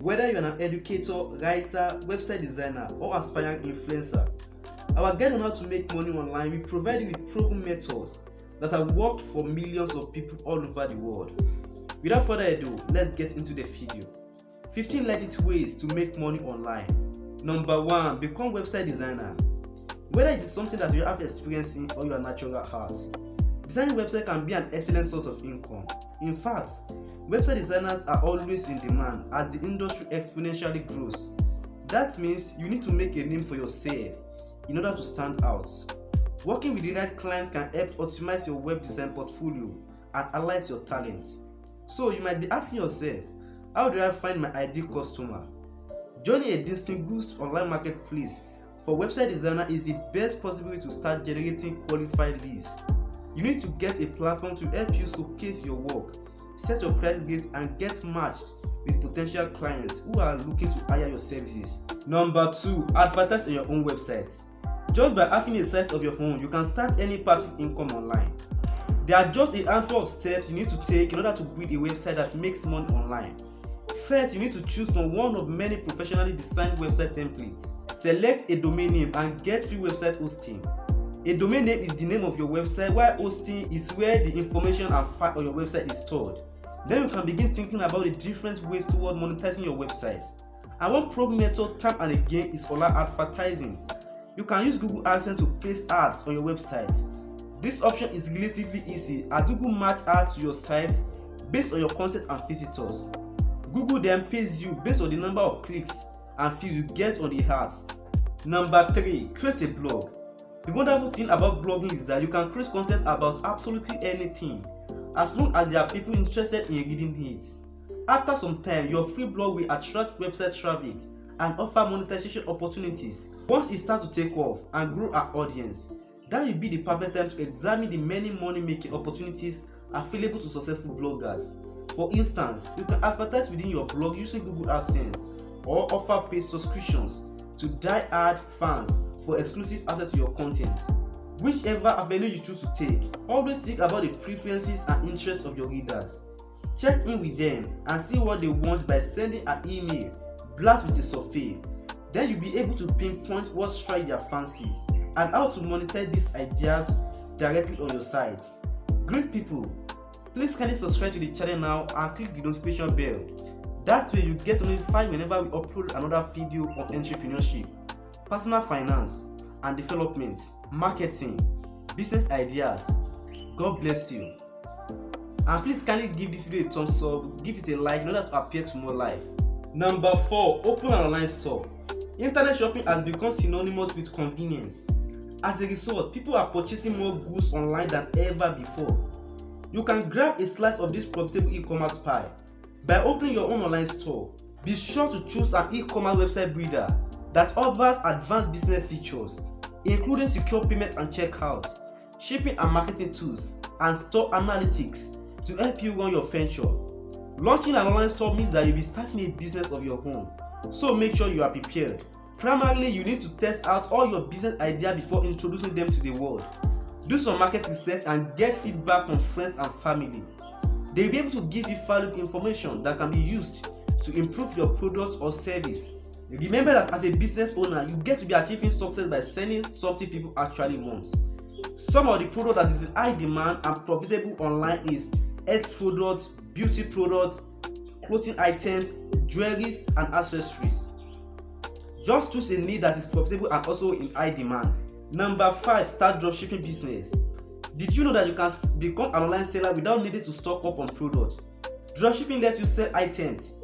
Whether you're an educator, writer, website designer, or aspiring influencer, our guide on how to make money online will provide you with proven methods that have worked for millions of people all over the world. Without further ado, let's get into the video. 15 legit ways to make money online. Number 1. Become website designer. Whether it is something that you have experience in or you are natural at, designing website can be an excellent source of income. In fact, website designers are always in demand as the industry exponentially grows. That means you need to make a name for yourself in order to stand out. Working with the right client can help optimize your web design portfolio and highlight your talents. So you might be asking yourself, how do I find my ideal customer? Joining a distinguished online marketplace for website designer is the best possible way to start generating qualified leads. You need to get a platform to help you showcase your work, set your price grades, and get matched with potential clients who are looking to hire your services. Number 2. Advertise on your own website. Just by having a site of your own, you can start any passive income online. There are just a handful of steps you need to take in order to build a website that makes money online. First, you need to choose from one of many professionally designed website templates. Select a domain name and get free website hosting. A domain name is the name of your website, while hosting is where the information and file on your website is stored. Then you can begin thinking about the different ways toward monetizing your website. And one proven method time and again is online advertising. You can use Google AdSense to place ads on your website. This option is relatively easy as Google match ads to your site based on your content and visitors. Google then pays you based on the number of clicks and views you get on the ads. Number 3. Create a blog. The wonderful thing about blogging is that you can create content about absolutely anything as long as there are people interested in reading it. After some time, your free blog will attract website traffic and offer monetization opportunities. Once it starts to take off and grow our audience, that will be the perfect time to examine the many money-making opportunities available to successful bloggers. For instance, you can advertise within your blog using Google AdSense or offer paid subscriptions to die-hard fans for exclusive access to your content. Whichever avenue you choose to take, always think about the preferences and interests of your readers. Check in with them and see what they want by sending an email, blast with a survey. Then you'll be able to pinpoint what strikes their fancy and how to monetize these ideas directly on your site. Great people, please kindly subscribe to the channel now and click the notification bell. That way you get notified whenever we upload another video on entrepreneurship, personal finance and development, marketing, business ideas. God bless you. And please kindly give this video a thumbs up, give it a like in order to appear to more life. Number 4. Open an online store. Internet shopping has become synonymous with convenience. As a result, people are purchasing more goods online than ever before. You can grab a slice of this profitable e-commerce pie by opening your own online store. Be sure to choose an e-commerce website builder that offers advanced business features, including secure payment and checkout, shipping and marketing tools, and store analytics to help you run your venture. Launching an online store means that you'll be starting a business of your own, so make sure you are prepared. Primarily, you need to test out all your business ideas before introducing them to the world. Do some market research and get feedback from friends and family. They'll be able to give you valuable information that can be used to improve your product or service. Remember that as a business owner, you get to be achieving success by selling something people actually want. Some of the products that is in high demand and profitable online is health products, beauty products, clothing items, jewelries, and accessories. Just choose a need that is profitable and also in high demand. Number 5. Start dropshipping business. Did you know that you can become an online seller without needing to stock up on products? Dropshipping lets you sell items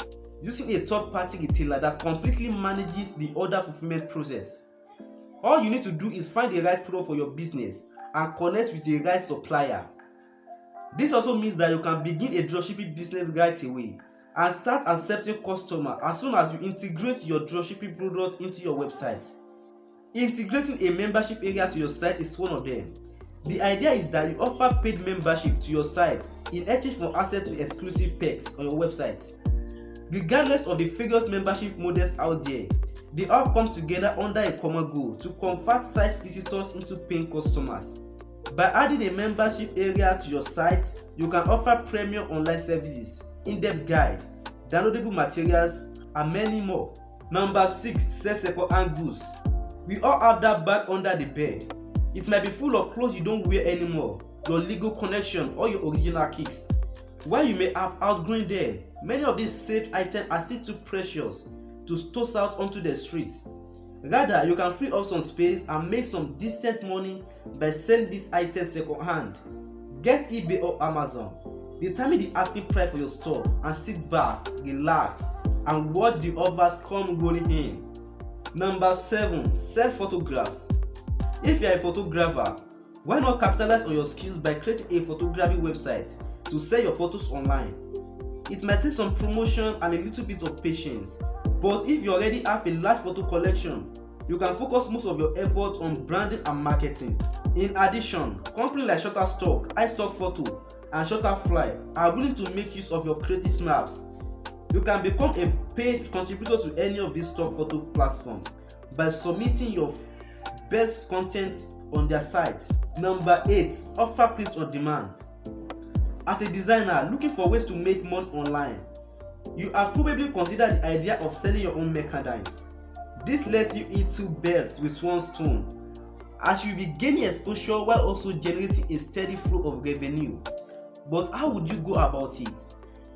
using a third-party retailer that completely manages the order fulfillment process. All you need to do is find the right product for your business and connect with the right supplier. This also means that you can begin a dropshipping business right away and start accepting customers as soon as you integrate your dropshipping product into your website. Integrating a membership area to your site is one of them. The idea is that you offer paid membership to your site in exchange for access to exclusive perks on your website. Regardless of the various membership models out there, they all come together under a common goal to convert site visitors into paying customers. By adding a membership area to your site, you can offer premium online services, in-depth guide, downloadable materials, and many more. Number 6, sell second-hand goods. We all have that bag under the bed. It might be full of clothes you don't wear anymore, your legal connection or your original kicks. While you may have outgrown them, many of these saved items are still too precious to toss out onto the streets. Rather, you can free up some space and make some decent money by selling these items second-hand. Get eBay or Amazon. Determine the asking price for your stuff and sit back, relax, and watch the offers come rolling in. Number 7, sell photographs. If you are a photographer, why not capitalize on your skills by creating a photography website to sell your photos online? It might take some promotion and a little bit of patience, but if you already have a large photo collection, you can focus most of your effort on branding and marketing. In addition, companies like Shutterstock, iStock Photo, and Shutterfly are willing to make use of your creative snaps. You can become a paid contributor to any of these top photo platforms by submitting your best content on their site. Number 8, offer print on demand. As a designer looking for ways to make money online, you have probably considered the idea of selling your own merchandise. This lets you eat two birds with one stone, as you'll be gaining exposure while also generating a steady flow of revenue. But how would you go about it?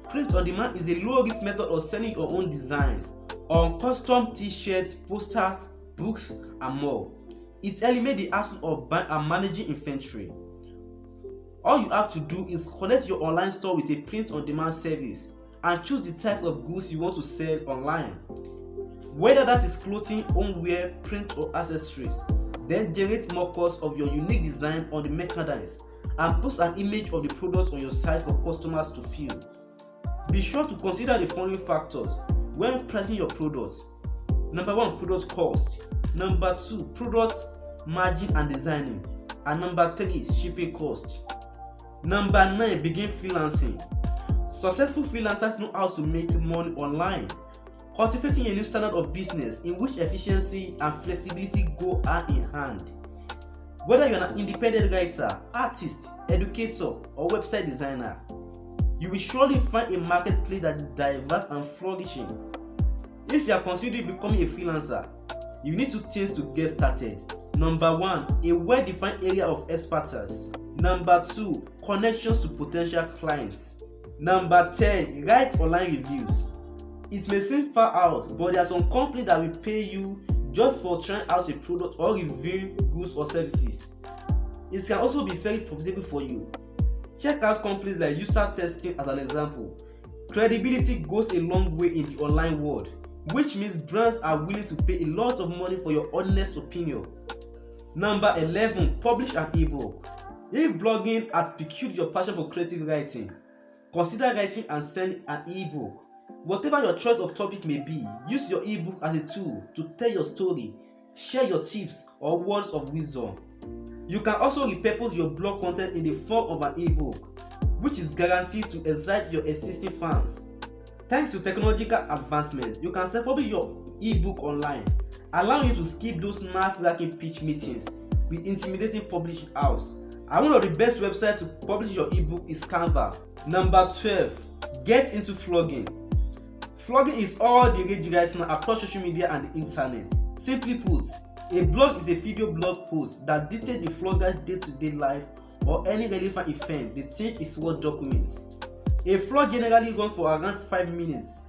Print on demand is a low-risk method of selling your own designs on custom t-shirts, posters, books, and more. It eliminates the hassle of buying and managing inventory. All you have to do is connect your online store with a print on demand service and choose the types of goods you want to sell online. Whether that is clothing, homeware, print, or accessories, then generate more costs of your unique design on the merchandise and post an image of the product on your site for customers to view. Be sure to consider the following factors when pricing your products. Number 1, product cost. Number 2, product margin and designing. And number 3, shipping cost. Number 9, begin freelancing. Successful freelancers know how to make money online, cultivating a new standard of business in which efficiency and flexibility go hand in hand. Whether you're an independent writer, artist, educator, or website designer, you will surely find a marketplace that is diverse and flourishing. If you are considering becoming a freelancer, you need 2 things to get started. Number 1, a well-defined area of expertise. Number 2, connections to potential clients. Number 10, write online reviews. It may seem far out, but there are some companies that will pay you just for trying out a product or reviewing goods or services. It can also be very profitable for you. Check out companies like User Testing as an example. Credibility goes a long way in the online world, which means brands are willing to pay a lot of money for your honest opinion. Number 11, publish an ebook. If blogging has piqued your passion for creative writing, consider writing and selling an ebook. Whatever your choice of topic may be, use your ebook as a tool to tell your story, share your tips or words of wisdom. You can also repurpose your blog content in the form of an ebook, which is guaranteed to excite your existing fans. Thanks to technological advancement, you can self-publish your ebook online, allowing you to skip those nerve-wracking pitch meetings with intimidating publishing house. And one of the best websites to publish your ebook is Canva. Number 12, get into vlogging. Vlogging is all the rage right now across social media and the internet. Simply put, a blog is a video blog post that details the vlogger's day-to-day life or any relevant event they think is worth documenting. A vlog generally runs for around 5 minutes,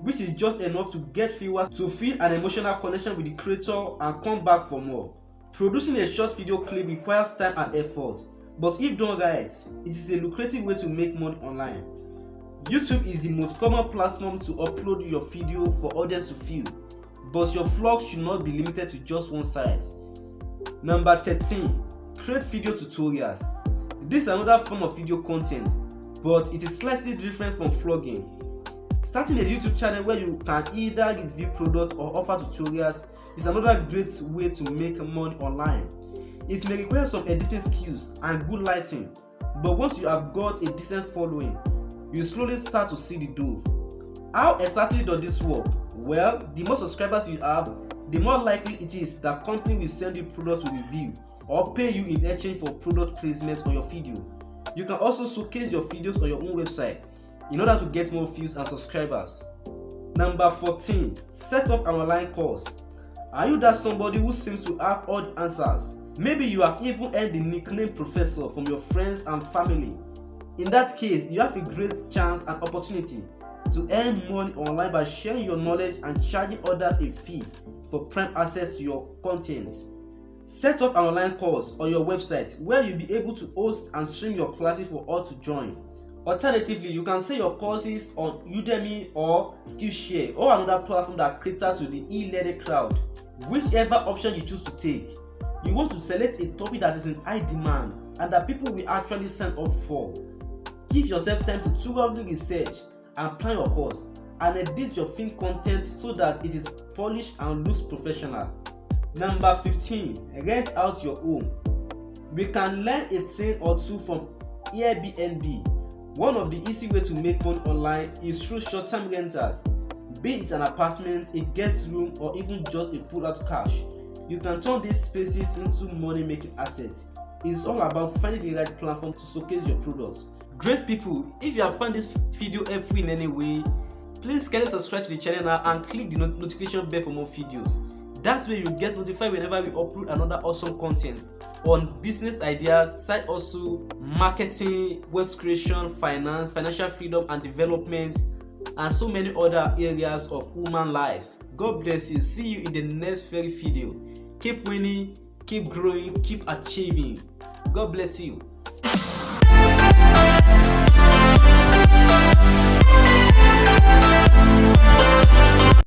which is just enough to get viewers to feel an emotional connection with the creator and come back for more. Producing a short video clip requires time and effort, but if done right, it is a lucrative way to make money online. YouTube is the most common platform to upload your video for audience to view, but your vlog should not be limited to just one site. Number 13, create video tutorials. This is another form of video content, but it is slightly different from vlogging. Starting a YouTube channel where you can either review products or offer tutorials is another great way to make money online. It may require some editing skills and good lighting, but once you have got a decent following, you slowly start to see the dough. How exactly does this work? Well, the more subscribers you have, the more likely it is that company will send you product to review or pay you in exchange for product placement on your video. You can also showcase your videos on your own website in order to get more views and subscribers. Number 14. Set up an online course. Are you that somebody who seems to have all the answers? Maybe you have even earned the nickname professor from your friends and family. In that case, you have a great chance and opportunity to earn money online by sharing your knowledge and charging others a fee for prime access to your content. Set up an online course on your website where you'll be able to host and stream your classes for all to join. Alternatively, you can sell your courses on Udemy or Skillshare or another platform that caters to the e-learning crowd. Whichever option you choose to take, you want to select a topic that is in high demand and that people will actually sign up for. Give yourself time to thoroughly research and plan your course and edit your film content so that it is polished and looks professional. Number 15. Rent out your home. We can learn a thing or two from Airbnb. One of the easy ways to make money online is through short-term rentals. Be it an apartment, a guest room, or even just a pull-out cash. You can turn these spaces into money-making assets. It's all about finding the right platform to showcase your products. Great people, if you have found this video helpful in any way, please kindly subscribe to the channel now and click the notification bell for more videos. That way you get notified whenever we upload another awesome content on business ideas, side hustle, marketing, wealth creation, finance, financial freedom and development, and so many other areas of human life. God bless you. See you in the next very video. Keep winning, keep growing, keep achieving. God bless you.